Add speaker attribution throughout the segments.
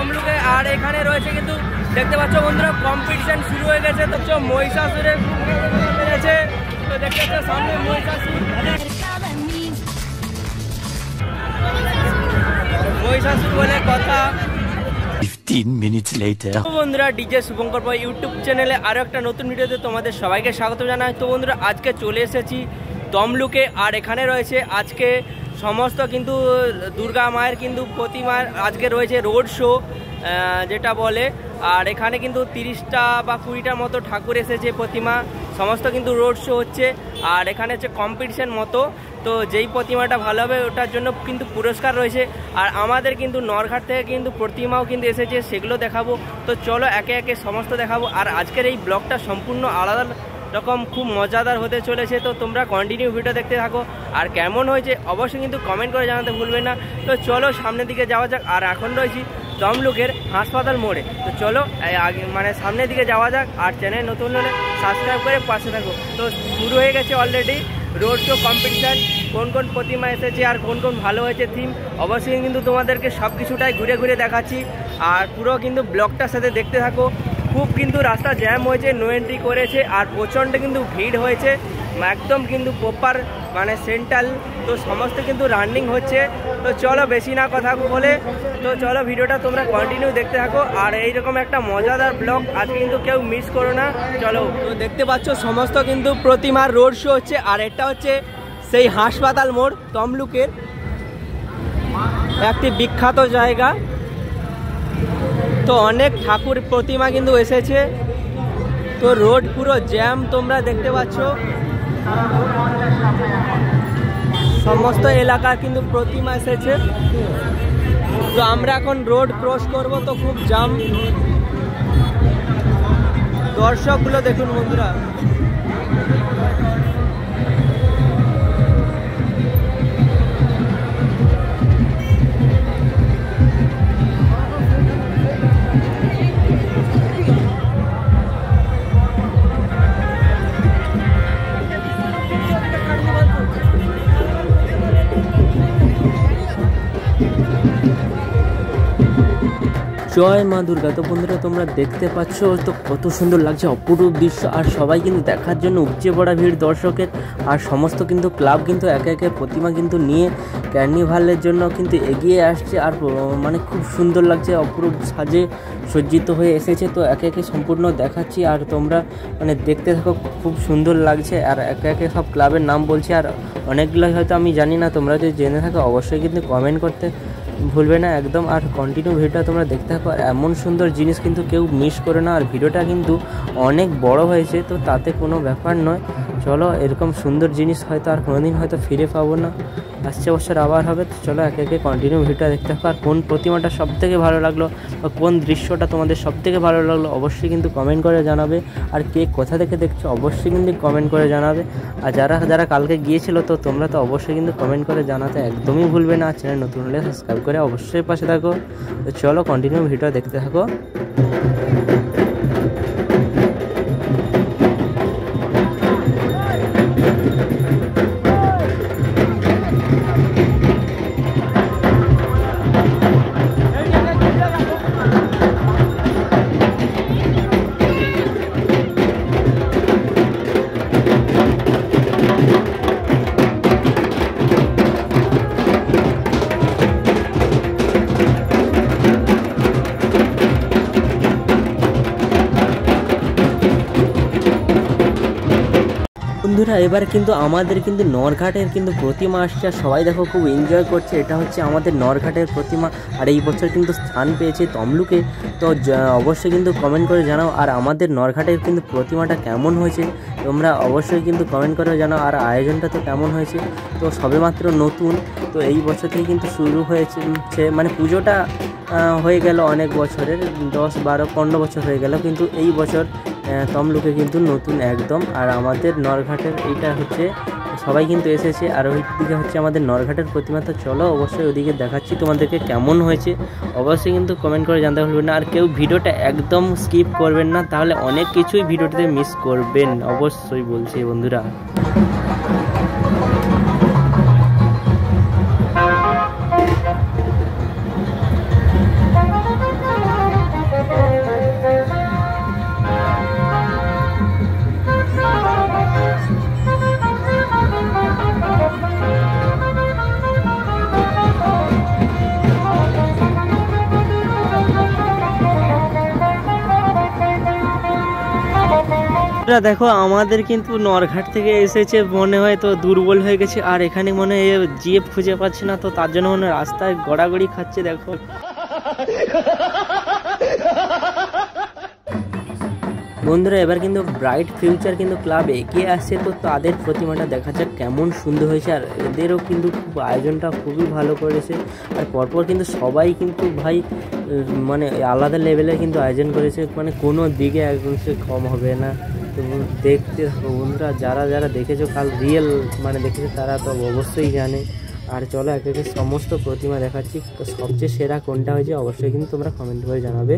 Speaker 1: তমলুকে। আর এখানে রয়েছে কিন্তু দেখতে পাচ্ছ বন্ধুরা কম্পিটিশন শুরু হয়ে গেছে। তো মহিষাসুরে পেরেছে, তো দেখতে পাচ্ছ সামনে মহিষাসুর বলে কথা।
Speaker 2: 15 minutes later
Speaker 1: বন্ধুরা ডিজে শুভঙ্কর পয় ইউটিউব চ্যানেলে আরো একটা নতুন ভিডিওতে তোমাদের সবাইকে স্বাগত জানাই। তো বন্ধুরা আজকে চলে এসেছি তমলুকে। আর এখানে রয়েছে আজকে সমস্ত কিন্তু দুর্গা মায়ের কিন্তু প্রতিমার আজকে রয়েছে রোড শো যেটা বলে। আর এখানে কিন্তু 30টা বা 20টার মতো ঠাকুর এসেছে প্রতিমা, সমস্ত কিন্তু রোড শো হচ্ছে। আর এখানে হচ্ছে কম্পিটিশন মতো, তো যেই প্রতিমাটা ভালো হবে ওটার জন্য কিন্তু পুরস্কার রয়েছে। আর আমাদের কিন্তু নরঘাট থেকে কিন্তু প্রতিমাও কিন্তু এসেছে, সেগুলো দেখাবো। তো চলো একে একে সমস্ত দেখাবো। আর আজকের এই ব্লগটা সম্পূর্ণ আলাদা রকম খুব মজাদার হতে চলেছে, তো তোমরা কন্টিনিউ ভিডিও দেখতে থাকো। আর কেমন হয়েছে অবশ্যই কিন্তু কমেন্ট করে জানাতে ভুলবে না। তো চলো সামনের দিকে যাওয়া যাক। আর এখন রয়েছি তমলুকের হাসপাতাল মোড়ে। তো চলো আগে সামনের দিকে যাওয়া যাক। আর চ্যানেল নতুন হলে সাবস্ক্রাইব করে পাশে থাকো। তো শুরু হয়ে গেছে অলরেডি রোড শো কম্পিটিশান। কোন কোন প্রতিমা এসেছে আর কোন কোন ভালো হয়েছে থিম, অবশ্যই কিন্তু তোমাদেরকে সব কিছুটাই ঘুরে ঘুরে দেখাচ্ছি। আর পুরো কিন্তু ব্লগটার সাথে দেখতে থাকো। খুব কিন্তু রাস্তা জ্যাম হয়েছে, নো এন্ট্রি করেছে। আর প্রচণ্ড কিন্তু ভিড় হয়েছে, একদম কিন্তু প্রপার সেন্ট্রাল। তো সমস্ত কিন্তু রানিং হচ্ছে। তো চলো বেশি না কথা বলে, তো চলো ভিডিওটা তোমরা কন্টিনিউ দেখতে থাকো। আর এইরকম একটা মজাদার ব্লগ আজকে কিন্তু কেউ মিস করো না। চলো, তো দেখতে পাচ্ছ সমস্ত কিন্তু প্রতিমার রোড শো হচ্ছে। আর এটা হচ্ছে সেই হাসপাতাল মোড় তমলুকের একটি বিখ্যাত জায়গা। তো অনেক ঠাকুর প্রতিমা কিন্তু এসেছে, তো রোড পুরো জ্যাম তোমরা দেখতে পাচ্ছ। সমস্ত এলাকার কিন্তু প্রতিমা এসেছে। তো আমরা এখন রোড ক্রস করব, তো খুব জ্যাম। দর্শকগুলো দেখুন বন্ধুরা। জয় মা দুর্গা। তো বন্ধুরা তোমরা দেখতে পাচ্ছ তো কত সুন্দর লাগছে, অপরূপ দৃশ্য। আর সবাই কিন্তু দেখার জন্য উপচে পড়া ভিড় দর্শকের। আর সমস্ত কিন্তু ক্লাব কিন্তু একে একে প্রতিমা কিন্তু নিয়ে ক্যার্নিভালের জন্য কিন্তু এগিয়ে আসছে। আর খুব সুন্দর লাগছে, অপরূপ সাজে সজ্জিত হয়ে এসেছে। তো একে একে সম্পূর্ণ দেখাচ্ছি আর তোমরা দেখতে থাকো, খুব সুন্দর লাগছে। আর একে একে সব ক্লাবের নাম বলছি। আর অনেকগুলো হয়তো আমি জানি না, তোমরা যদি জেনে থাকো অবশ্যই কিন্তু কমেন্ট করতে ভুলবে না একদম। আর কন্টিনিউ ভিডিওটা তোমরা দেখতে থাকো। আর এমন সুন্দর জিনিস কিন্তু কেউ মিস করে না। আর ভিডিওটা কিন্তু অনেক বড় হয়েছে, তো তাতে কোনো ব্যাপার নয়। চলো, এরকম সুন্দর জিনিস হয়তো আর কোনোদিন হয়তো ফিরে পাবো না, আসছে বছর আবার হবে। তো চলো একে একে কন্টিনিউ ভিডিওটা দেখতে থাকো। আর কোন প্রতিমাটা সবথেকে ভালো লাগলো বা কোন দৃশ্যটা তোমাদের সবথেকে ভালো লাগলো অবশ্যই কিন্তু কমেন্ট করে জানাবে। আর কে কোথা থেকে দেখছো অবশ্যই কিন্তু কমেন্ট করে জানাবে। আর যারা কালকে গিয়েছিল তো তোমরা তো অবশ্যই কিন্তু কমেন্ট করে জানাতে একদমই ভুলবে না। চ্যানেল নতুন হলে সাবস্ক্রাইব করে অবশ্যই পাশে থাকো। তো চলো কন্টিনিউ ভিডিও দেখতে থাকো। বন্ধুরা এবার কিন্তু আমাদের কিন্তু নরঘাটের কিন্তু প্রতিমা আসছে। আর সবাই দেখো খুব এনজয় করছে। এটা হচ্ছে আমাদের নরঘাটের প্রতিমা। আর এই বছর কিন্তু স্থান পেয়েছে তমলুকে। তো অবশ্যই কিন্তু কমেন্ট করে জানাও। আর আমাদের নরঘাটের কিন্তু প্রতিমাটা কেমন হয়েছে তোমরা অবশ্যই কিন্তু কমেন্ট করে জানাও। আর আয়োজনটা তো কেমন হয়েছে, তো সবেমাত্র নতুন, তো এই বছর থেকে কিন্তু শুরু হয়েছে। পুজোটা হয়ে গেল অনেক বছরের, 10, 12, 15 বছর হয়ে গেল, কিন্তু এই বছর তমলুকে কিন্তু নতুন একদম। আর আমাদের নরঘাটের এইটা হচ্ছে সবাই কিন্তু এসেছে। আর ওই দিকে হচ্ছে আমাদের নরঘাটের প্রতিমা। তো চলো অবশ্যই ওদিকে দেখাচ্ছি তোমাদেরকে কেমন হয়েছে, অবশ্যই কিন্তু কমেন্ট করে জানতে ভুলবেন না। আর কেউ ভিডিওটা একদম স্কিপ করবেন না, তাহলে অনেক কিছুই ভিডিওটিতে মিস করবেন, অবশ্যই বলছি বন্ধুরা। দেখো আমাদের কিন্তু নরঘাট থেকে এসেছে, মনে হয় তো দুর্বল হয়ে গেছে, আর এখানে মনে হয় জিএফ খুঁজে পাচ্ছে না, তো তার জন্য মনে হয় রাস্তায় গড়াগড়ি খাচ্ছে। দেখো বন্ধুরা, এবার কিন্তু ব্রাইট ফিউচার কিন্তু ক্লাব এগিয়ে আসছে, তো তাদের প্রতিমাটা দেখা যাক কেমন সুন্দর হয়েছে। আর এদেরও কিন্তু খুব আয়োজনটা খুবই ভালো করেছে, আর পরপর কিন্তু সবাই কিন্তু ভাই মানে আলাদা লেভেলে কিন্তু আয়োজন করেছে, মানে কোনো দিকে একদম কম হবে না। তো দেখতে থাকো বন্ধুরা, যারা যারা দেখেছো কাল রিয়েল মানে দেখেছো তারা তো অবশ্যই জানে। আর চলো একে একে সমস্ত প্রতিমা দেখাচ্ছি, তো সবচেয়ে সেরা কোনটা হয়েছে অবশ্যই কিন্তু তোমরা কমেন্ট করে জানাবে।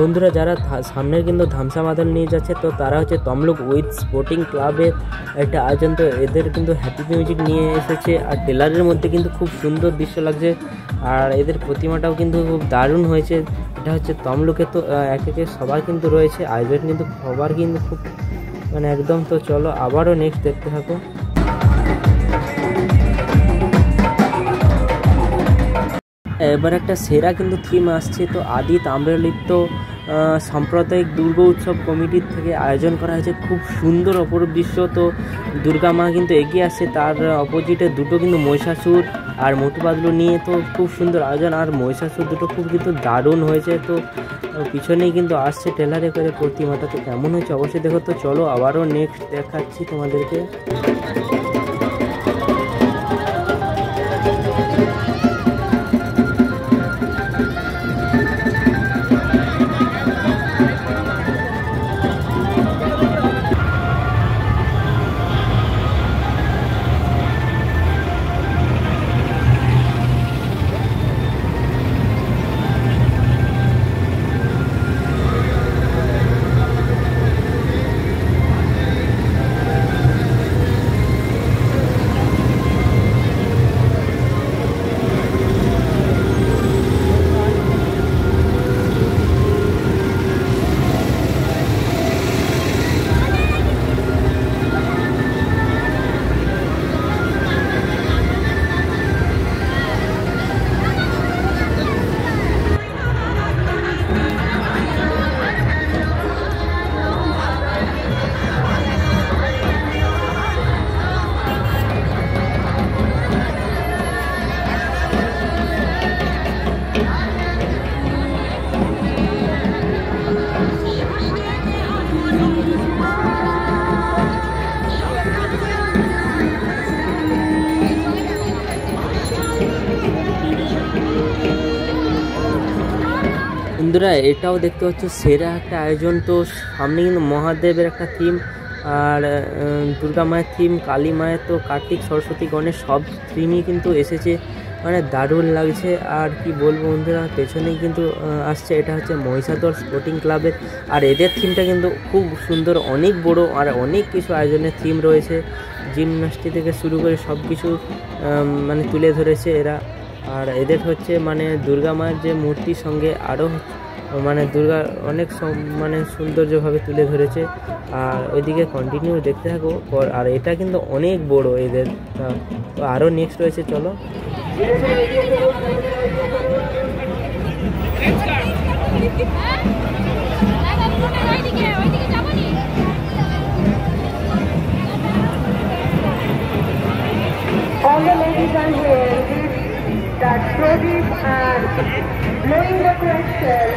Speaker 1: বন্ধুরা, যারা সামনে কিন্তু ধামসা মাদল নিয়ে যাচ্ছে, তো তারা হচ্ছে তমলুক উইথ স্পোর্টিং ক্লাবের একটা আয়োজন। তো এদের কিন্তু হ্যাপি মিউজিক নিয়ে এসেছে, আর টেলারের মধ্যে কিন্তু খুব সুন্দর দৃশ্য লাগছে, আর এদের প্রতিমাটাও কিন্তু খুব দারুণ হয়েছে। এটা হচ্ছে তমলুকে, তো একে একে সবার কিন্তু রয়েছে আয়োজন, কিন্তু সবার কিন্তু খুব মানে একদম। তো চলো আবারও নেক্সট দেখতে থাকো। এবার একটা সেরা কিন্তু থিম আসছে, তো আদি তাম্রলিপ্ত সাম্প্রদায়িক দুর্গা উৎসব কমিটির থেকে আয়োজন করা হয়েছে, খুব সুন্দর অপরূপ দৃশ্য। তো দুর্গা মা কিন্তু এগিয়ে আসছে, তার অপোজিটে দুটো কিন্তু মহিষাসুর আর মোটু পাতলু নিয়ে, তো খুব সুন্দর আয়োজন। আর মহিষাসুর দুটো খুব কিন্তু দারুণ হয়েছে, তো পিছনেই কিন্তু আসছে টেলারে করে প্রতিমাটা। তো কেমন হয়েছে অবশ্যই দেখো। তো চলো আবারও নেক্সট দেখাচ্ছি তোমাদেরকে। বন্ধুরা, এটাও দেখতে পাচ্ছ সেরা একটা আয়োজন। তো সামনে কিন্তু মহাদেবের একটা থিম, আর দুর্গা মায়ের থিম, কালী মায়ের, তো কার্তিক, সরস্বতী, গণেশ সব থিমই কিন্তু এসেছে, মানে দারুণ লাগছে। আর কি বলবো বন্ধুরা, পেছনেই কিন্তু আসছে, এটা হচ্ছে মহিষাদল স্পোর্টিং ক্লাবের, আর এদের থিমটা কিন্তু খুব সুন্দর, অনেক বড়, আর অনেক কিছু আয়োজনের থিম রয়েছে, জিমনাস্টিক থেকে শুরু করে সব কিছু মানে তুলে ধরেছে এরা। আর এদের হচ্ছে মানে দুর্গা মায়ের যে মূর্তির সঙ্গে আরও মানে দুর্গা অনেক মানে সৌন্দর্যভাবে তুলে ধরেছে। আর ওইদিকে কন্টিনিউ দেখতে থাকো। আর এটা কিন্তু অনেক বড় এদের, তো আরও নেক্সট রয়েছে, চলো।
Speaker 3: All the ladies are here with that pradip and blowing the crystal.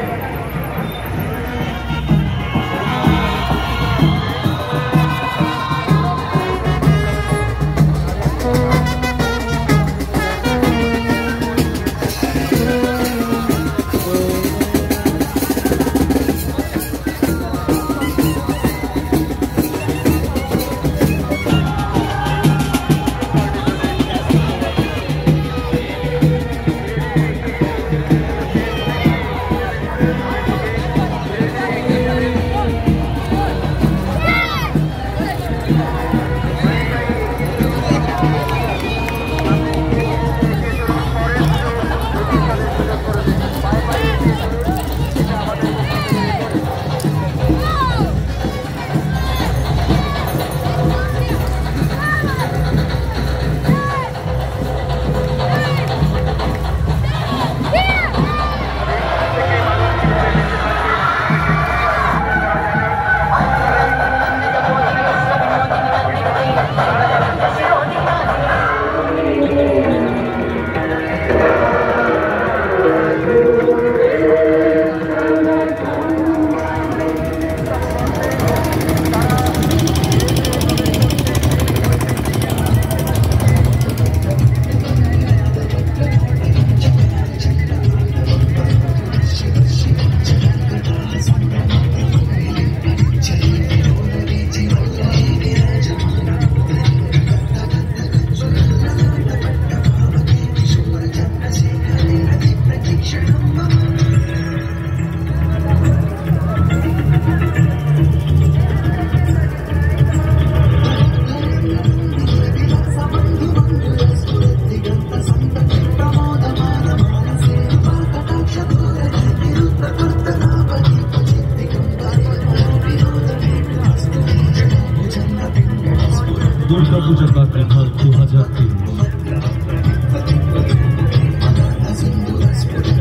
Speaker 4: Durga Puja কার্যক্রম 2023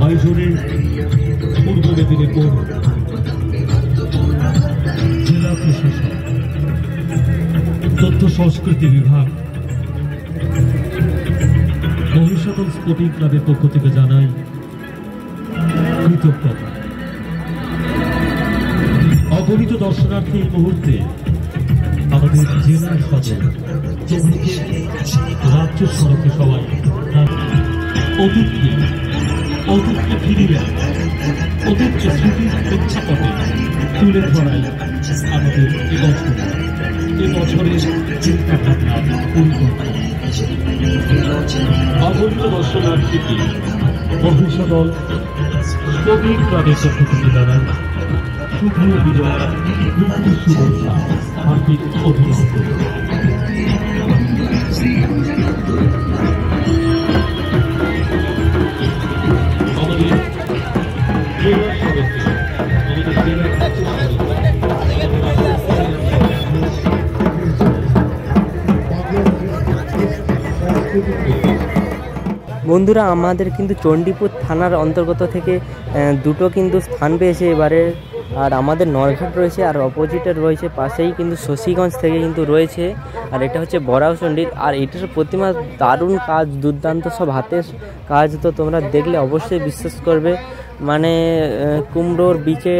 Speaker 4: আয়োজনে পূর্ব মেদিনীপুর জেলা প্রশাসন, তথ্য সংস্কৃতি বিভাগ, মহিষাদল স্পোর্টিং ক্লাবের পক্ষ থেকে জানাই কৃতজ্ঞতা। অগণিত দর্শনার্থী এই মুহূর্তে আমাদের জেলার সদর চৌমুখে রাজ্য সড়কে সবাই অতীতকে ফিরিয়ে অতীতকে স্মৃতির প্রেক্ষাপটে তুলে ধরাই আমাদের এবছরের চিন্তাভাবনা পরিকল্পনা। অগণিত দর্শনার্থীকে মহিষাদল স্পোর্টিং ক্লাবের পক্ষ থেকে জানাই শুভ বিজয়, মৃত্যু শুভেচ্ছা, হার্দিক অভিনন্দন। আমাদের জেলার সদস্য, আমাদের জেলার
Speaker 1: বন্ধুরা, আমাদের কিন্তু চণ্ডীপুর থানার অন্তর্গত থেকে দুটো কিন্তু স্থান পেয়েছে এবারে। আর আমাদের নরঘাট রয়েছে, আর অপোজিটে রয়েছে পাশেই কিন্তু শশীগঞ্জ থেকে কিন্তু রয়েছে। আর এটা হচ্ছে বরাহচণ্ডীর। আর এটার প্রতিমা দারুণ কাজ, দুর্দান্ত সব হাতের কাজ। তো তোমরা দেখলে অবশ্যই বিশ্বাস করবে। মানে কুমড়োর বিচে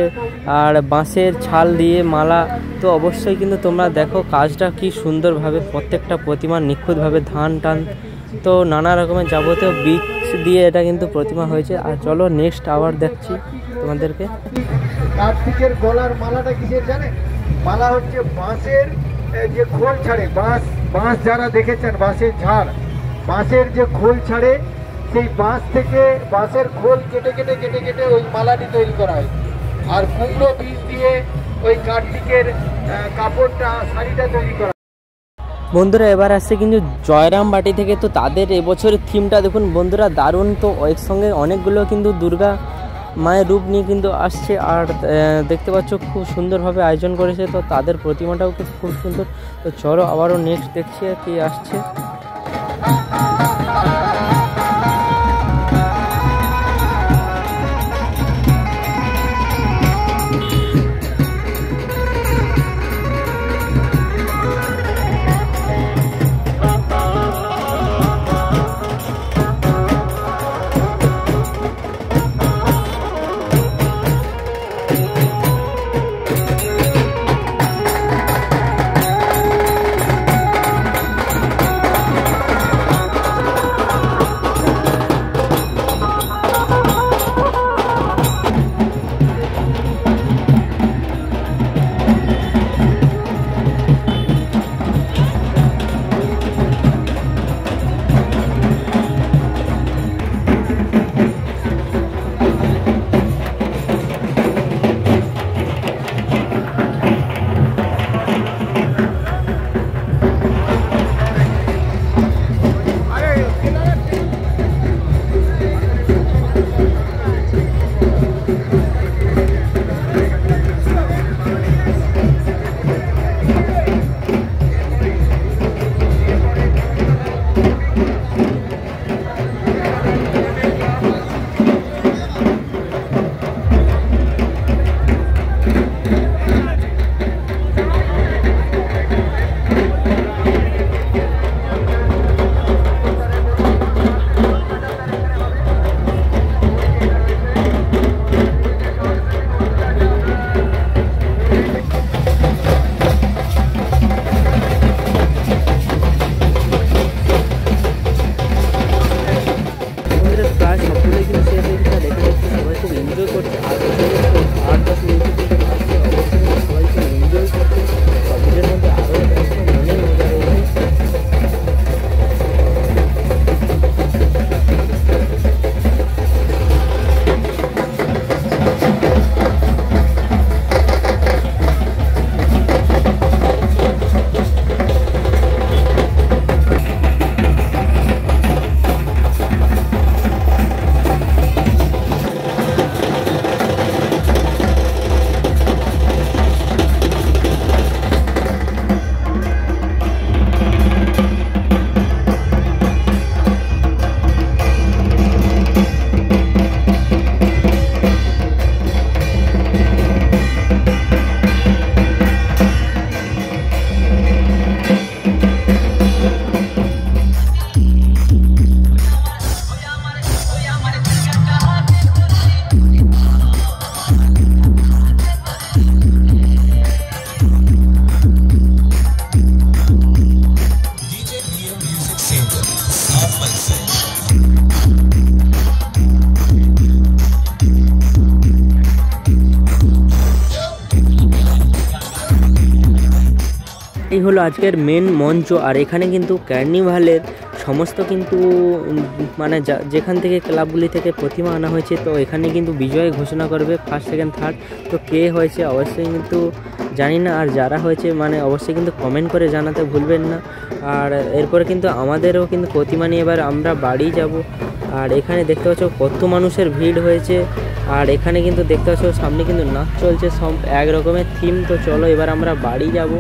Speaker 1: আর বাঁশের ছাল দিয়ে মালা। তো অবশ্যই কিন্তু তোমরা দেখো কাজটা কি সুন্দরভাবে, প্রত্যেকটা প্রতিমা নিখুঁতভাবে ধান টান তো নানা রকমের যাবতীয় বীজ দিয়ে এটা কিন্তু প্রতিমা হয়েছে। আর চলো নেক্সট আবার দেখছি তোমাদেরকে।
Speaker 5: কার্তিকের গলার মালাটা কিসের জানে? মালা হচ্ছে বাঁশের যে খোল ছাড়ে, বাঁশ যারা দেখেছেন বাঁশের ঝাড়, বাঁশের যে খোল ছাড়ে সেই বাঁশ থেকে বাঁশের খোল কেটে কেটে কেটে কেটে ওই মালাটি তৈরি করা হয়। আর কুমড়ো বীজ দিয়ে ওই কার্তিকের কাপড়টা, শাড়িটা তৈরি করা।
Speaker 1: বন্ধুরা এবার আসছে কিন্তু জয়রামবাটি থেকে। তো তাদের এবছরের থিমটা দেখুন বন্ধুরা, দারুণ। তো এর সঙ্গে অনেকগুলো কিন্তু দুর্গা মায়ের রূপ নিয়ে কিন্তু আসছে। আর দেখতে পাচ্ছ খুব সুন্দরভাবে আয়োজন করেছে। তো তাদের প্রতিমাটাও খুব সুন্দর। তো চলো আবারও নেক্সট দেখছি কি আসছে। এটাই হলো আজকের মেন মঞ্চ। আর এখানে কিন্তু কার্নিভালের সমস্ত কিন্তু মানে যেখান থেকে ক্লাবগুলি থেকে প্রতিমা আনা হয়েছে, তো এখানে কিন্তু বিজয় ঘোষণা করবে ফার্স্ট সেকেন্ড থার্ড। তো কে হয়েছে অবশ্যই কিন্তু জানি না, আর যারা হয়েছে মানে অবশ্যই কিন্তু কমেন্ট করে জানাতে ভুলবেন না। আর এরপরে কিন্তু আমাদেরও কিন্তু প্রতিমা নিয়ে এবার আমরা বাড়ি যাব। আর এখানে দেখতে পাচ্ছ কত মানুষের ভিড় হয়েছে। আর এখানে কিন্তু দেখতে পাচ্ছ সামনে কিন্তু নাচ চলছে, সব এক রকমের থিম। তো চলো এবার আমরা বাড়ি যাব।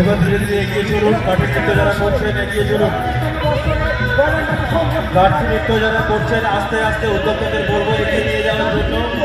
Speaker 6: এবার ধীরে ধীরে এগিয়ে চলুন, কাঠি নৃত্য যারা করছেন এগিয়ে চলুন। কাঠি নৃত্য যারা করছেন আস্তে আস্তে উদ্যোক্তাদের বলবো এগিয়ে নিয়ে যাওয়ার জন্য।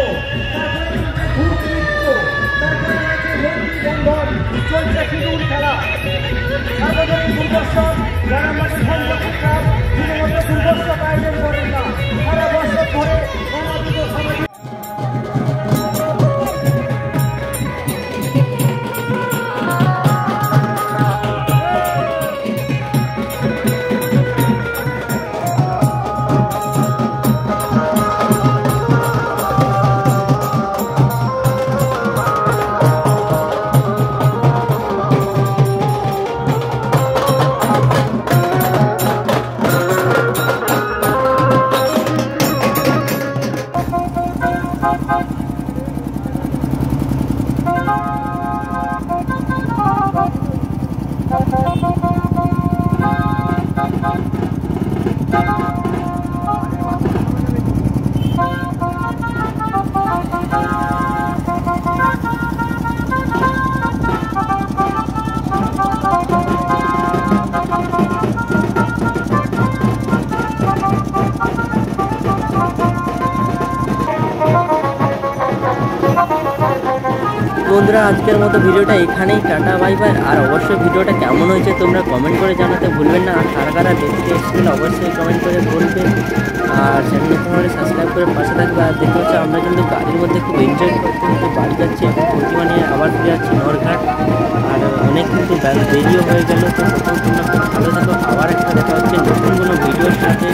Speaker 1: বন্ধুরা আজকের মতো ভিডিওটা এখানেই, টাটা বাই বাই। আর অবশ্যই ভিডিওটা কেমন হয়েছে তোমরা কমেন্ট করে জানাতে ভুলবেন না। আর কারা কারা দেখতে এসেছিল অবশ্যই কমেন্ট করে বলবেন। আর চ্যানেলটা তোমরা সাবস্ক্রাইব করে পাশে থাকবে। আর দেখতে হচ্ছে আমরা কিন্তু গাড়ির মধ্যে খুব এনজয় করতে করতে বাড়ি যাচ্ছি। এখন প্রতিমা নিয়ে আবার ফিরে যাচ্ছি নরঘাট। আর অনেক কিন্তু দেরিও হয়ে গেল। তো তোমরা খুব ভালো থাকো। আবার একটা দেখা হচ্ছে নতুন কোনো ভিডিওর সাথে।